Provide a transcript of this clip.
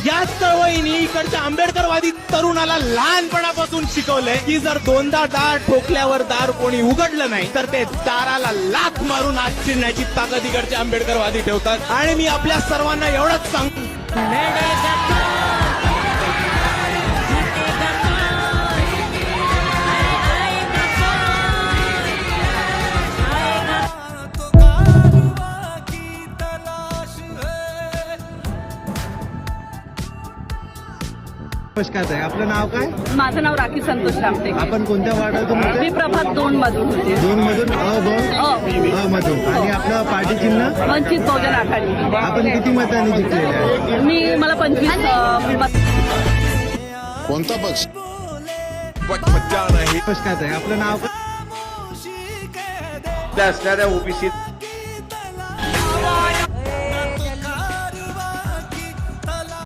याच चळवळीने इकडच्या आंबेडकरवादी तरुणाला लहानपणापासून शिकवलंय की जर दोनदा दार ठोकल्यावर दार कोणी उघडलं नाही तर ते दाराला लाथ मारून आत शिरण्याची ताकद इकडचे आंबेडकरवादी ठेवतात. आणि मी आपल्या सर्वांना एवढंच सांगतो, नमस्कार ताई, आपलं नाव काय? माझं नाव राखी संतोष रामटे. आपण कोणत्या वार्डातून होते? मी प्रभात 2 मधून होते. 2 मधून अ मधून. आणि आपलं पार्टी चिन्ह? वंचित बहुजन आघाडी. आपण किती मतांनी जिंकलेले आहे? मला 25 कोणता पक्ष? नमस्कार ताई, आपलं नाव काय? असणाऱ्या ओबीसी